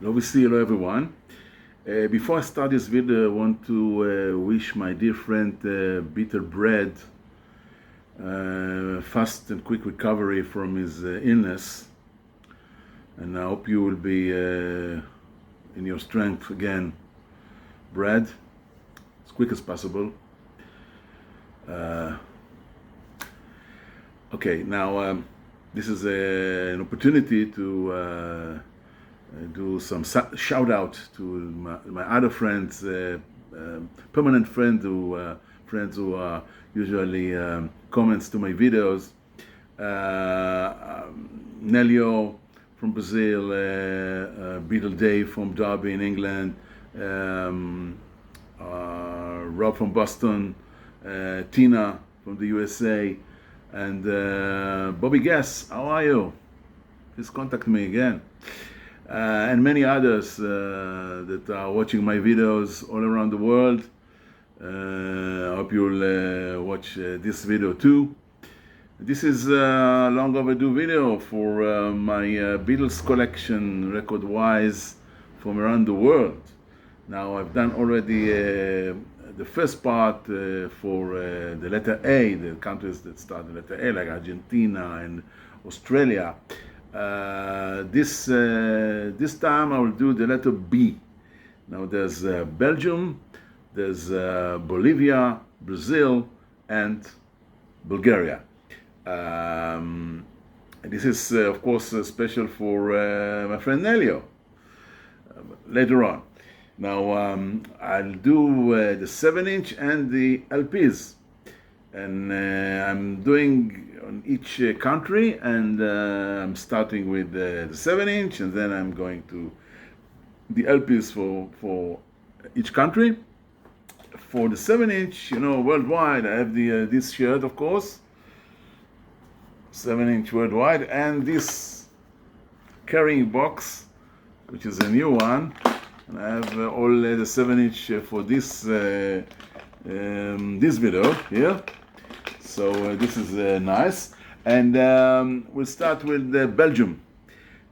Obviously, hello everyone. Before I start this video, I want to wish my dear friend Bitter Bread fast and quick recovery from his illness, and I hope you will be in your strength again, Bread, as quick as possible. Okay, now this is an opportunity to do some shout out to my other friends, permanent friends who usually comments to my videos. Nelio from Brazil, Beetle Dave from Derby in England, Rob from Boston, Tina from the USA, and Bobby Guess, how are you? Please contact me again. And many others that are watching my videos all around the world. I hope you'll watch this video too. This is a long overdue video for my Beatles collection, record-wise, from around the world. Now I've done already the first part for the letter A, the countries that start the letter A, like Argentina and Australia. This time I will do the letter B. Now there's Belgium, there's Bolivia, Brazil, and Bulgaria. This is of course special for my friend Nelio later on. Now I'll do the 7-inch and the LPs, and I'm doing on each country, and I'm starting with the 7-inch, and then I'm going to the LPs for each country. For the 7-inch, you know, worldwide, I have the this shirt, of course, 7-inch worldwide, and this carrying box, which is a new one, and I have all the 7-inch for this this video here. So this is nice, and we'll start with Belgium.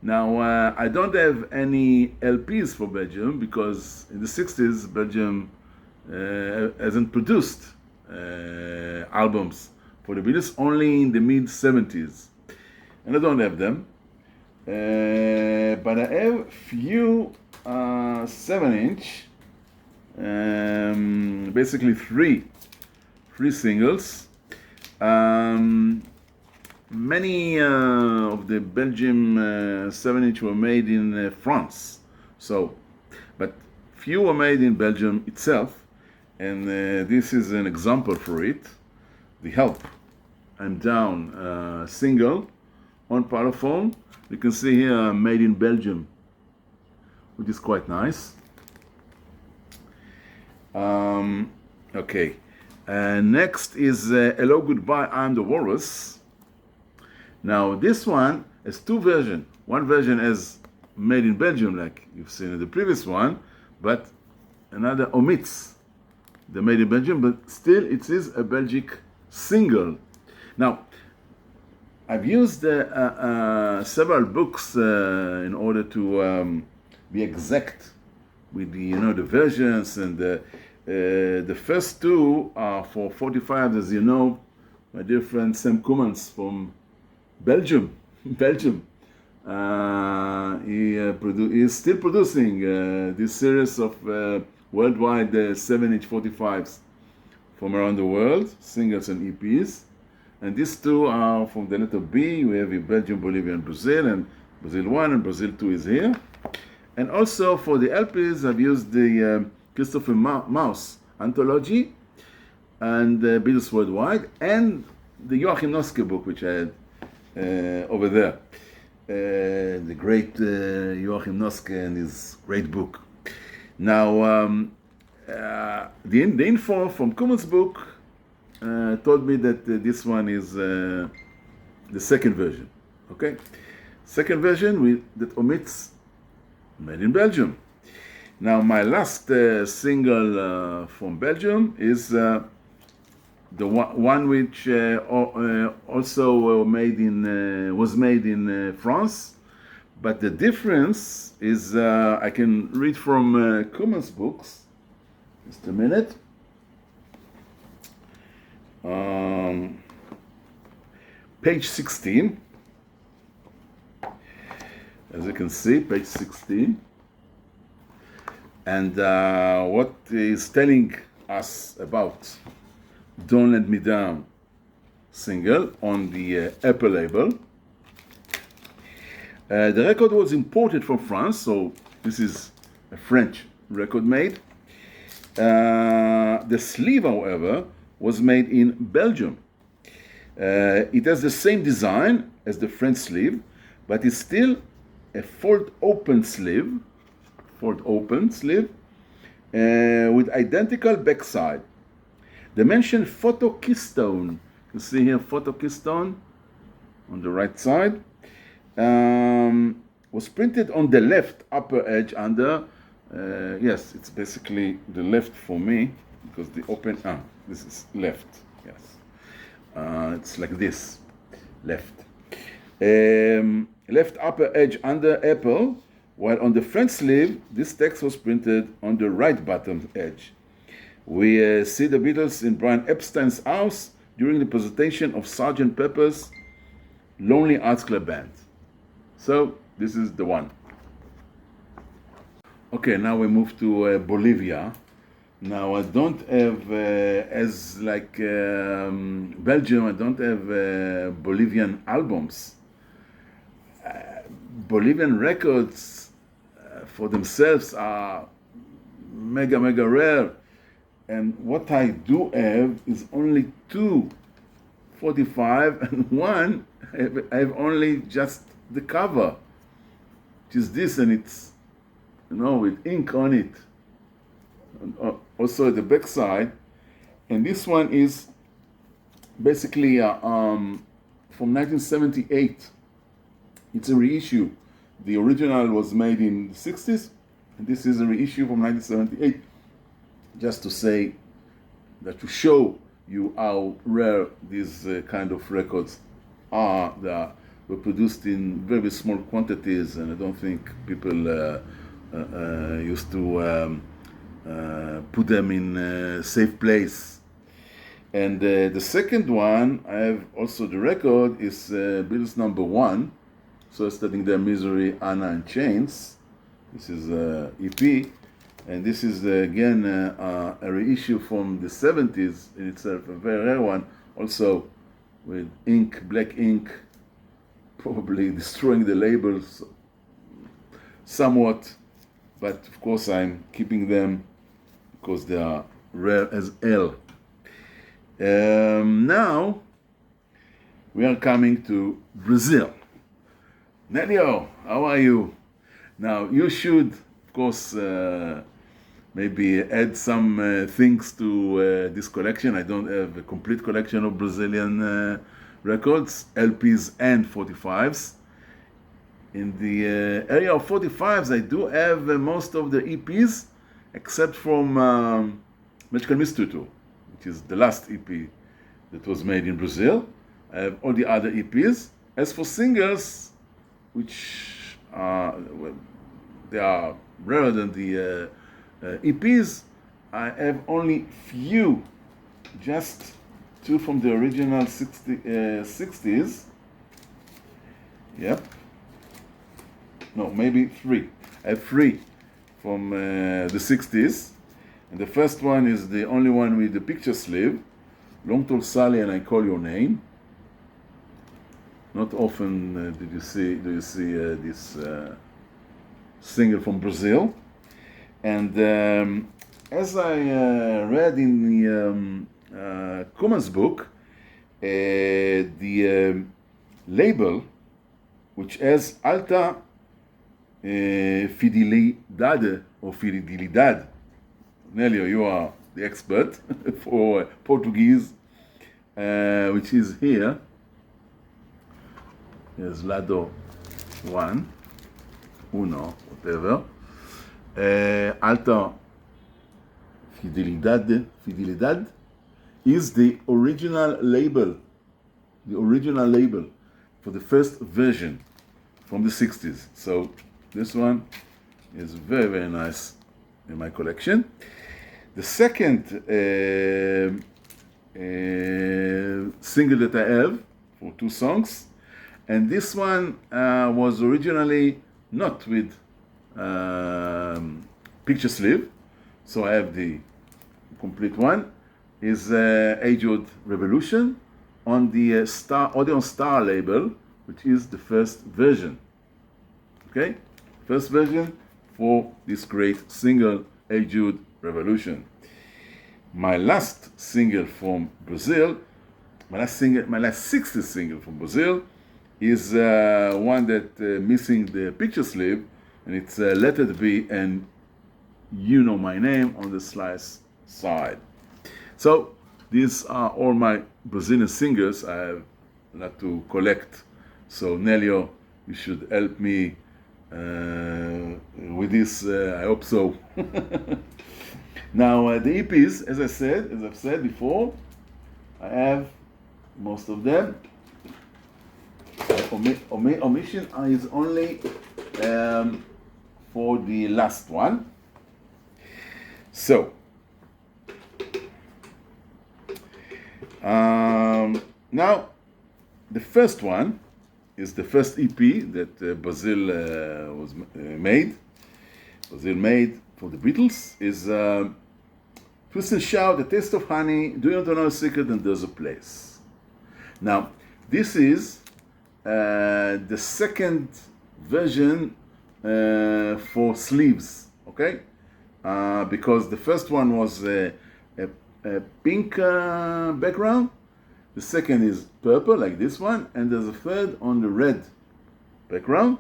Now I don't have any LPs for Belgium because in the 60s Belgium hasn't produced albums for the Beatles, only in the mid-70s, and I don't have them. But I have few 7-inch, basically three singles. Many of the Belgium 7-inch were made in France, so, but few were made in Belgium itself, and this is an example for it. The Help, I'm Down single on Parlophone. You can see here made in Belgium, which is quite nice. Okay. Next is Hello Goodbye, I'm the Walrus. Now this one has two versions. One version is made in Belgium, like you've seen in the previous one, but another omits the made in Belgium, but still it is a Belgic single. Now I've used several books in order to be exact with the the versions, and the first two are for 45, as you know, my dear friend Sam Cummins from Belgium. Belgium. He is still producing this series of worldwide 7-inch 45s from around the world, singles and EPs. And these two are from the letter B. We have Belgium, Bolivia, and Brazil 1 and Brazil 2 is here. And also for the LPs, I've used the Christopher Maus anthology and Beatles Worldwide, and the Joachim Noske book, which I had over there. The great Joachim Noske and his great book. Now, the info from Cummins' book told me that this one is the second version. Okay, second version that omits made in Belgium. Now my last single from Belgium is the one which also was made in France, But the difference is, I can read from Kuman's books. Just a minute. Page 16. As you can see, page 16. And what is telling us about Don't Let Me Down single on the Apple label. The record was imported from France, so this is a French record made. The sleeve, however, was made in Belgium. It has the same design as the French sleeve, but it's still a fold-open sleeve, with identical backside. The mentioned photo keystone, you see here photo keystone on the right side, was printed on the left upper edge under, yes, it's basically the left for me, because the open, this is left, yes. It's like this, left. Left upper edge under Apple, while on the front sleeve, this text was printed on the right bottom edge. We see the Beatles in Brian Epstein's house during the presentation of Sgt. Pepper's Lonely Hearts Club Band. So, this is the one. Okay, now we move to Bolivia. Now, I don't have, as like Belgium, I don't have Bolivian albums. Bolivian records for themselves are mega rare, and what I do have is only 245, and one I have only just the cover, which is this, and it's, you know, with ink on it, and also the back side. And this one is basically from 1978. It's a reissue. The original was made in the 60s, and this is a reissue from 1978. Just to say that, to show you how rare these kind of records are. They were produced in very small quantities, and I don't think people used to put them in a safe place. And the second one, I have also the record, is Beatles number 1. So studying their Misery, Anna and Chains. This is EP, and this is again a reissue from the 70s in itself, a very rare one, also with ink, black ink, probably destroying the labels somewhat, but of course I'm keeping them because they are rare as hell. Now we are coming to Brazil. Nelio, how are you? Now, you should, of course, maybe add some things to this collection. I don't have a complete collection of Brazilian records, LPs and 45s. In the area of 45s, I do have most of the EPs, except from Magical Mystery Tour, which is the last EP that was made in Brazil. I have all the other EPs. As for singles, which they are rarer than the EPs, I have only few, just 2 from the original 60s. Yep. No, maybe 3. I have 3 from the 60s. And the first one is the only one with the picture sleeve, Long Tall Sally and I Call Your Name. Not often do you see this single from Brazil. And as I read in the Kuman's book, the label, which has alta fidelidade or fidelidade, Nelio, you are the expert for Portuguese, which is here. Here's Lado 1, Uno, whatever. Alta Fidelidad is the original label for the first version from the 60s. So this one is very, very nice in my collection. The second single that I have for 2 songs, and this one was originally not with picture sleeve, so I have the complete one, is Age Old Revolution on the Odeon Star label, which is the first version. Okay, first version for this great single, Age Old Revolution. My last single from Brazil, my last 60s single from Brazil, is one that missing the picture sleeve, and it's Let It Be and You Know My Name on the slice side. So these are all my Brazilian singers I have not to collect. So Nelio, you should help me with this. I hope so. Now the EPs, as I've said before, I have most of them. Omission is only for the last one. So now the first one is the first EP that Brazil made. Brazil made for the Beatles is Twist and Shout, The Taste of Honey, Do You Want to Know a Secret, and There's a Place. Now this is the second version for sleeves, okay? Because the first one was a pink background, the second is purple like this one, and there's a third on the red background.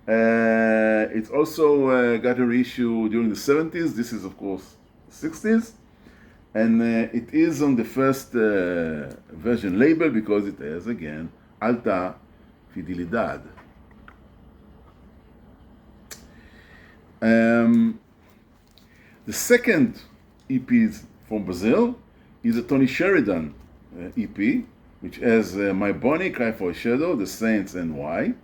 It's also got a reissue during the 70s. This is of course 60s, and it is on the first version label because it has again Alta Fidelidad. The second EP from Brazil is a Tony Sheridan EP, which has My Bonnie, Cry for a Shadow, The Saints, and Why.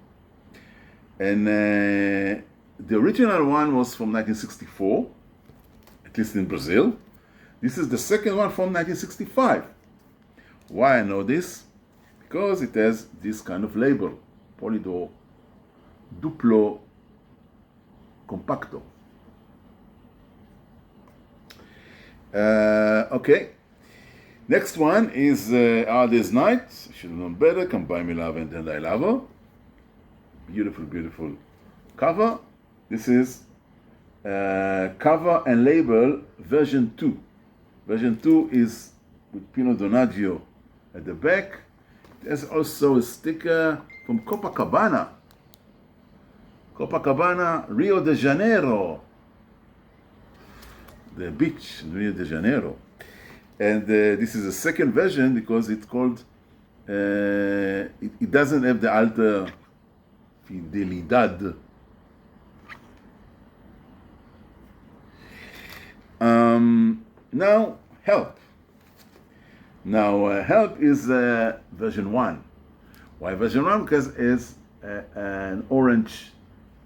And the original one was from 1964, at least in Brazil. This is the second one from 1965. Why I know this? Because it has this kind of label, Polydor Duplo Compacto. Okay. Next one is Hard Day's Night. Should have known better. Come Buy Me Love and Then I Love Her. Beautiful, beautiful cover. This is cover and label version 2. Version 2 is with Pino Donaggio at the back. There's also a sticker from Copacabana. Copacabana, Rio de Janeiro. The beach in Rio de Janeiro. And this is a second version because it's called, it doesn't have the Alta Fidelidad. Now, Help. Now, Help is version 1. Why version 1? Because it's an orange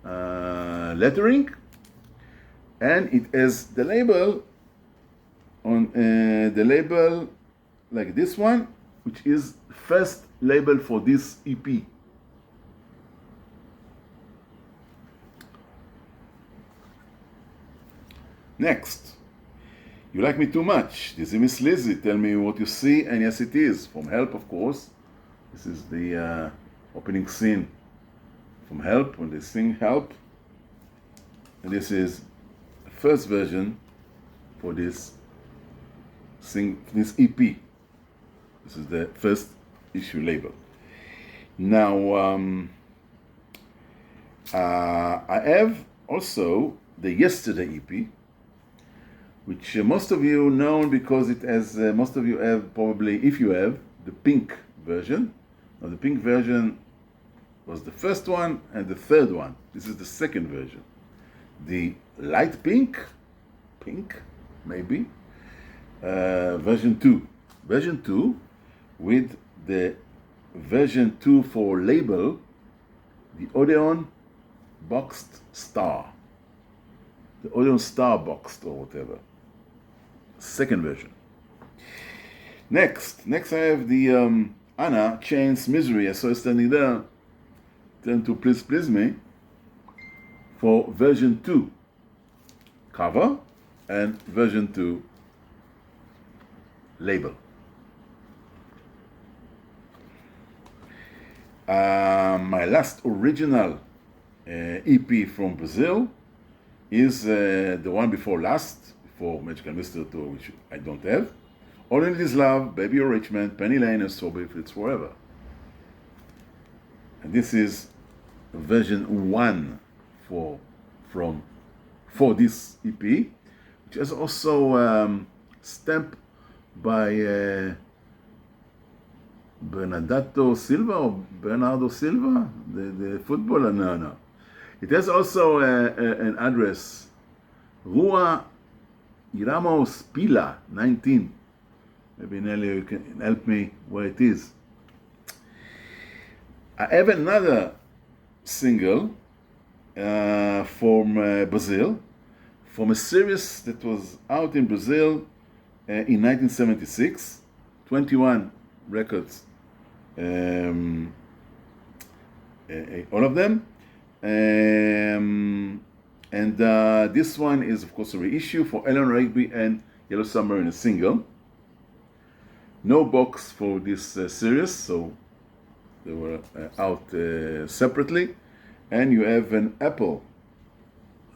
lettering, and it has the label on the label like this one, which is first label for this EP. Next, You Like Me Too Much. This is Miss Lizzie. Tell me what you see, and yes, it is from Help, of course. This is the opening scene from Help when they sing Help, and this is the first version for this EP. This is the first issue label. Now, I have also the Yesterday EP, which most of you know because it has, most of you have probably, if you have, the pink version. Now the pink version was the first one and the third one. This is the second version. The light pink, maybe, version 2. Version 2 with the version 2 for label the Odeon boxed star. The Odeon star boxed or whatever. Second version. Next I have the Anna Chains Misery. I saw it standing there. Turn to Please Please Me for version 2 cover and version 2 label. My last original EP from Brazil is the one before Magical Mystery Tour, which I don't have. All in This Love, Baby or Richmond, Penny Lane, and Strawberry Fields Forever. And this is version 1 for this EP, which is also stamped by Bernardo Silva, the footballer. No. It has also an address, Rua Iramos Pila 19. Maybe Nelly, you can help me where it is. I have another single from Brazil, from a series that was out in Brazil in 1976, 21 records, all of them. And this one is, of course, a reissue for Ellen Rigby and Yellow Submarine, a single. No box for this series, so they were out separately. And you have an Apple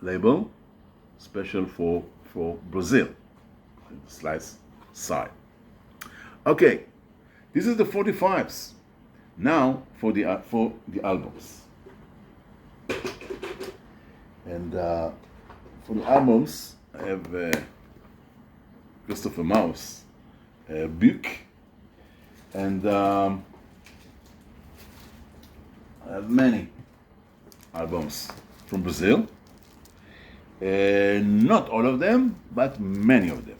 label, special for Brazil, the slice side. Okay, this is the 45s. Now for the albums. And for the albums, I have Christopher Maus, Buck, and I have many albums from Brazil. Not all of them, but many of them.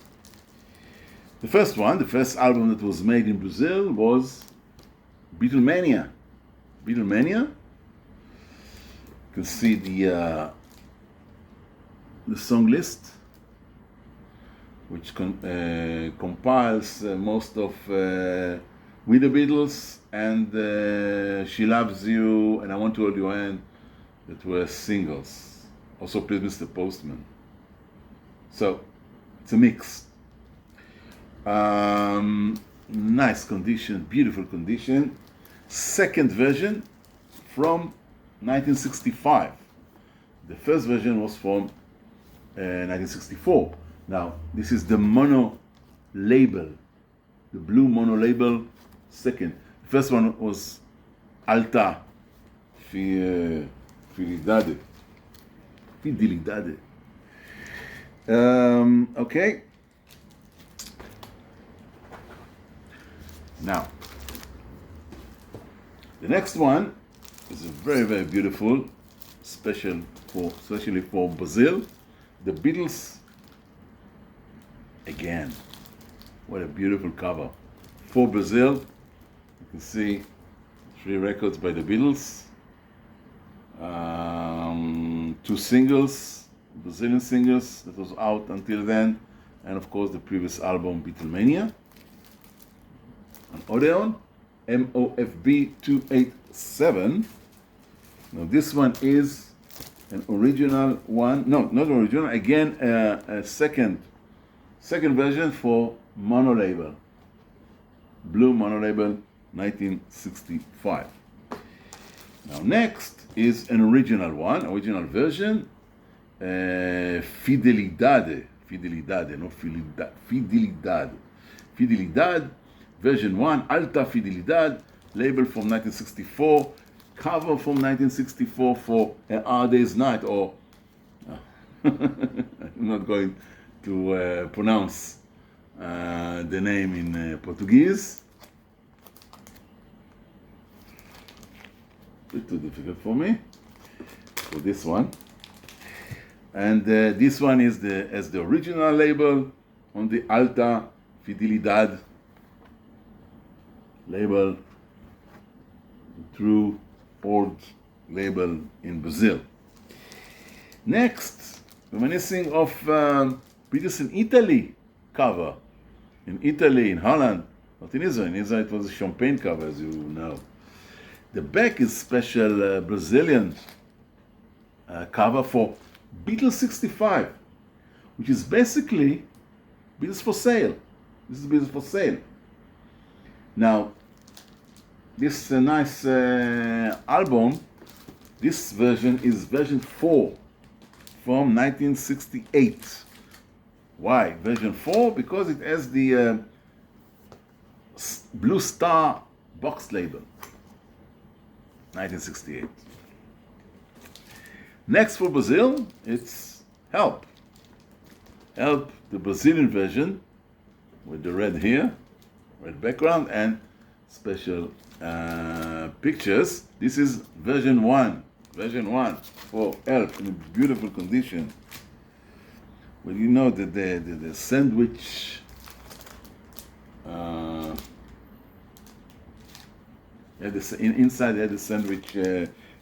The first album that was made in Brazil was Beatlemania. You can see the song list, which compiles most of We the Beatles and She Loves You and I Want to Hold Your Hand, that were singles. Also Please Mr. Postman. So it's a mix. Nice condition, beautiful condition. Second version from 1965. The first version was from 1964. Now, this is the mono label, the blue mono label, second. The first one was Alta Fidelidade. Okay. Now, the next one is very, very beautiful, especially for Brazil. The Beatles again. What a beautiful cover. For Brazil, you can see 3 records by the Beatles, 2 singles, Brazilian singles that was out until then, and of course the previous album, Beatlemania. An Odeon, MOFB 287. Now this one is an original one. No, not original. Again, a second version for mono label, blue mono label, 1965. Now next is an original version, Fidelidade, version 1, Alta Fidelidad, label from 1964, cover from 1964 for A Hard Day's Night, or I'm not going to pronounce the name in Portuguese. A bit too difficult for me, for this one. And this one is the original label on the Alta Fidelidad label, true old label in Brazil. Next, reminiscing of Beatles in Italy cover. In Italy, in Holland, not in Israel. In Israel it was a champagne cover, as you know. The back is special Brazilian cover for Beatles 65, which is basically Beatles for sale. This is Beatles for sale. Now, this nice album, this version is version 4 from 1968. Why version 4? Because it has the Blue Star box label. 1968. Next for Brazil, it's Help. Help, the Brazilian version, with the red here, red background, and special pictures. This is version 1 for Help, in a beautiful condition. Well, you know that the sandwich inside they had the sandwich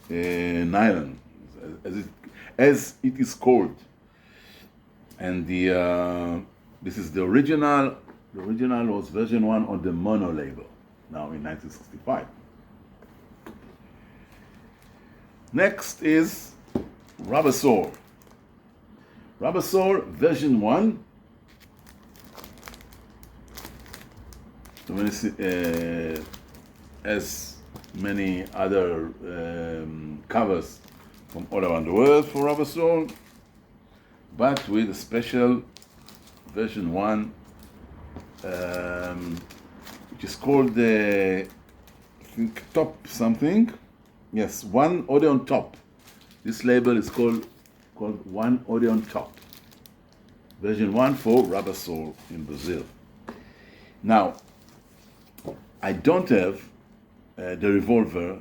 nylon, as it is called, and this is the original. The original was version 1 on the mono label, now in 1965. Next is Rubber Soul. Rubber Soul version 1. As many other covers from all around the world for Rubber Soul, but with a special version 1, which is called the, I think, Top something. Yes, One Odeon Top. This label is called One Odeon Top. Version 1 for Rubber Soul in Brazil. Now, I don't have the Revolver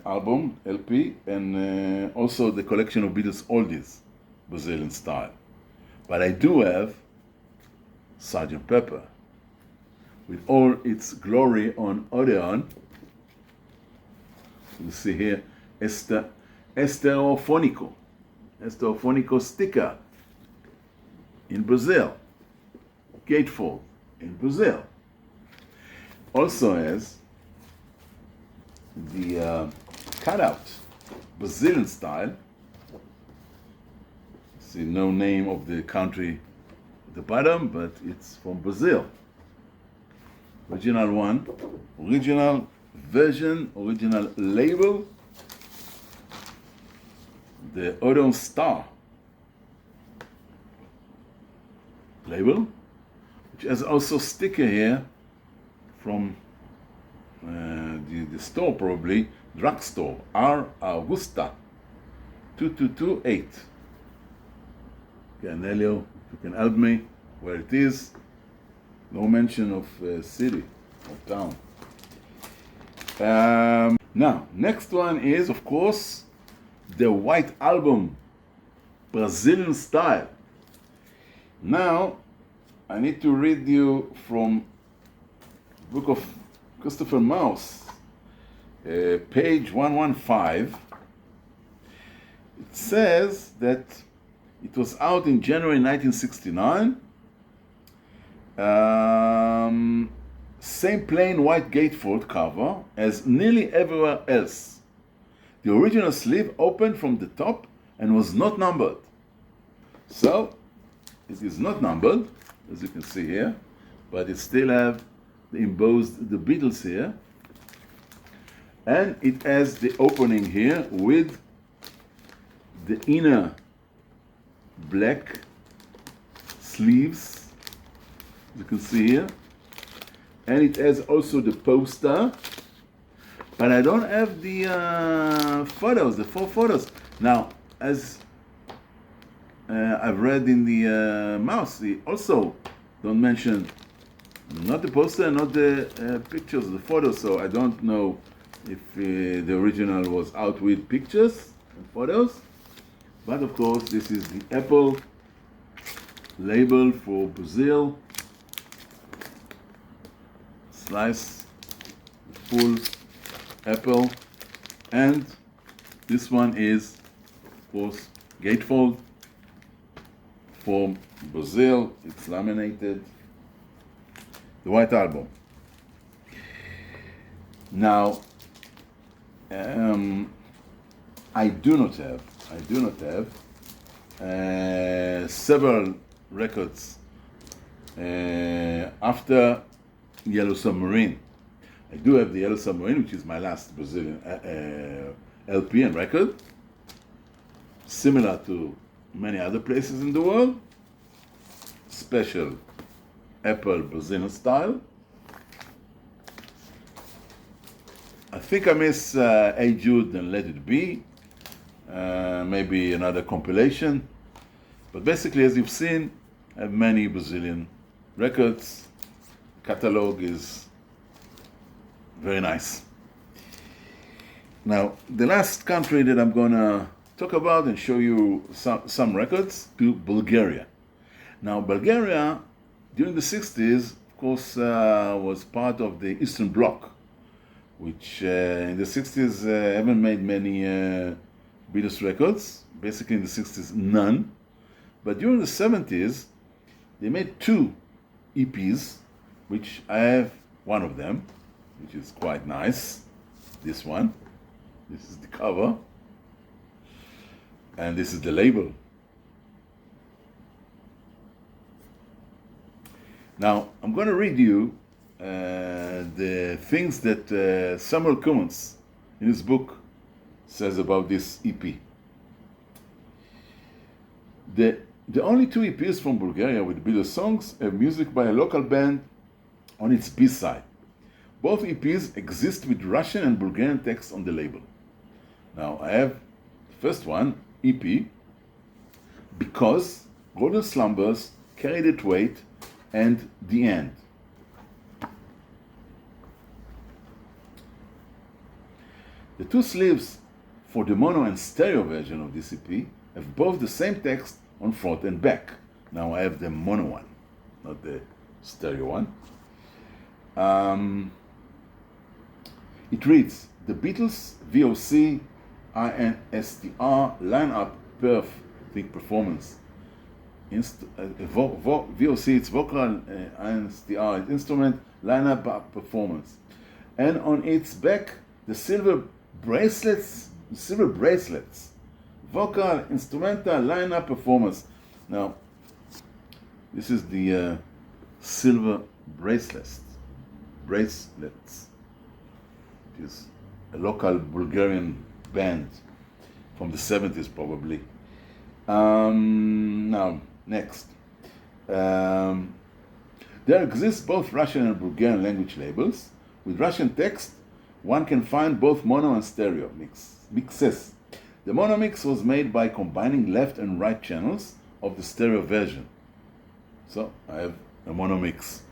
album, LP, and also the collection of Beatles oldies, Brazilian style. But I do have Sgt. Pepper, with all its glory on Odeon. You see here, Estereofônico sticker in Brazil, gatefold in Brazil. Also has the cutout, Brazilian style. See, no name of the country at the bottom, but it's from Brazil. Original one, original version, original label. The Odeon Star label, which has also sticker here from the store, probably drugstore, R. Augusta 2228. Okay, Nelio, if you can help me where it is. No mention of city or town. Now, next one is, of course, the White Album, Brazilian style. Now, I need to read you from book of Christopher Mouse, page 115. It says that it was out in January 1969. Same plain white gatefold cover as nearly everywhere else. The original sleeve opened from the top and was not numbered. So, it is not numbered, as you can see here, but it still have the embossed the Beatles here. And it has the opening here with the inner black sleeves, you can see here. And it has also the poster, but I don't have the photos, the 4 photos. Now, as I've read in the mouse, they also don't mention not the poster, not the pictures, the photos, so I don't know if the original was out with pictures and photos. But of course, this is the Apple label for Brazil. Slice, full apple, and This one is, of course, gatefold from Brazil. It's laminated. The white album. Now, I do not have several records after Yellow Submarine. I do have the Yellow Submarine, which is my last Brazilian LP and record, similar to many other places in the world. Special Apple Brazilian style. I think I miss Hey Jude and Let It Be, maybe another compilation. But basically, as you've seen, I have many Brazilian records. Catalog is very nice. Now, the last country that I'm gonna talk about and show you some records to Bulgaria. Now, Bulgaria, during the 60s, of course, was part of the Eastern Bloc, which in the 60s haven't made many Beatles records. Basically, in the 60s, none. But during the 70s, they made 2 EPs, which I have one of them, which is quite nice. This one. This is the cover. And this is the label. Now, I'm going to read you the things that Samuel Cummins, in his book, says about this EP. The only 2 EPs from Bulgaria with Beatles songs have music by a local band on its B-side. Both EPs exist with Russian and Bulgarian text on the label. Now, I have the first one, EP, Because, Golden Slumbers, Carried It Weight, and The End. The 2 sleeves for the mono and stereo version of this EP have both the same text on front and back. Now I have the mono one, not the stereo one. It reads, the Beatles VOC INSTR lineup perfect performance. VOC, it's vocal, INSTR, it's instrument lineup performance. And on its back, the silver bracelets, vocal, instrumental, lineup performance. Now, this is the silver bracelets. It is a local Bulgarian band from the 70s, probably. Now, next. There exist both Russian and Bulgarian language labels. With Russian text, one can find both mono and stereo mixes. The mono mix was made by combining left and right channels of the stereo version. So I have a mono mix.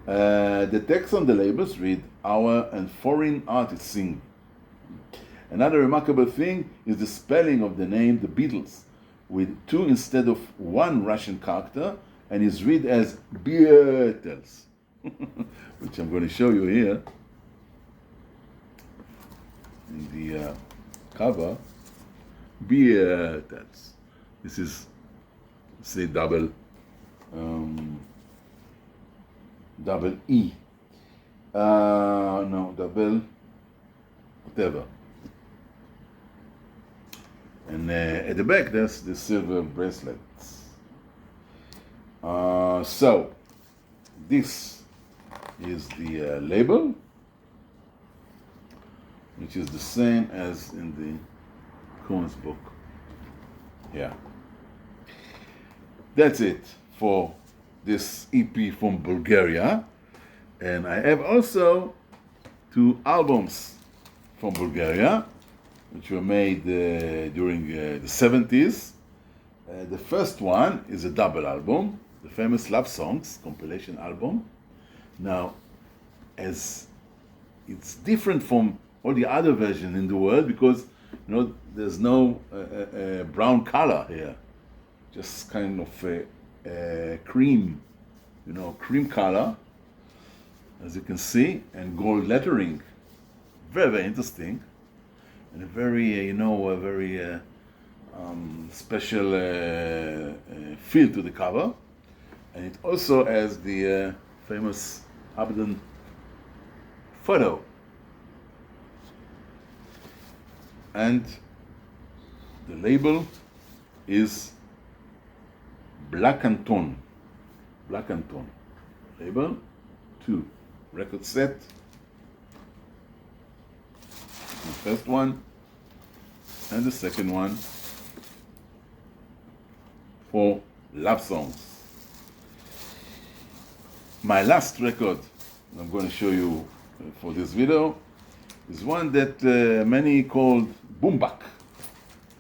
The text on the labels read, our and foreign artists sing. Another remarkable thing is the spelling of the name The Beatles, with 2 instead of 1 Russian character, and is read as BEATLES, which I'm going to show you here in the cover. BEATLES. This is, say, double E. No, double whatever. And at the back, there's the silver bracelets. So, this is the label, which is the same as in the Cummins book. Yeah. That's it for this EP from Bulgaria. And I have also 2 albums from Bulgaria, which were made during the 70s. The first one is a double album, the famous Love Songs compilation album. Now, as it's different from all the other versions in the world, because there's no brown color here, just kind of a cream, cream color, as you can see, and gold lettering. Very, very interesting. and a very, a very special feel to the cover. And it also has the famous Abaddon photo. And the label is Black and Tone. Black and Tone. Label 2. Record set. The first one. And the second one for love songs. My last record I'm going to show you for this video is one that many called Boombak.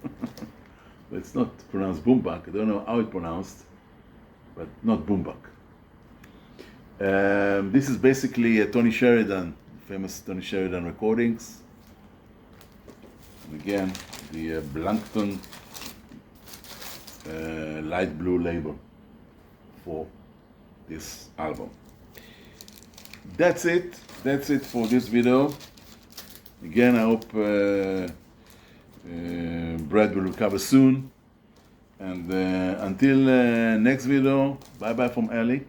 But it's not pronounced Boombak. I don't know how it's pronounced, but not Boombak. This is basically a Tony Sheridan, famous Tony Sheridan recordings. And again, the Blankton light blue label for this album. That's it for this video. Again, I hope Brad will recover soon, and until next video, bye bye from Ellie.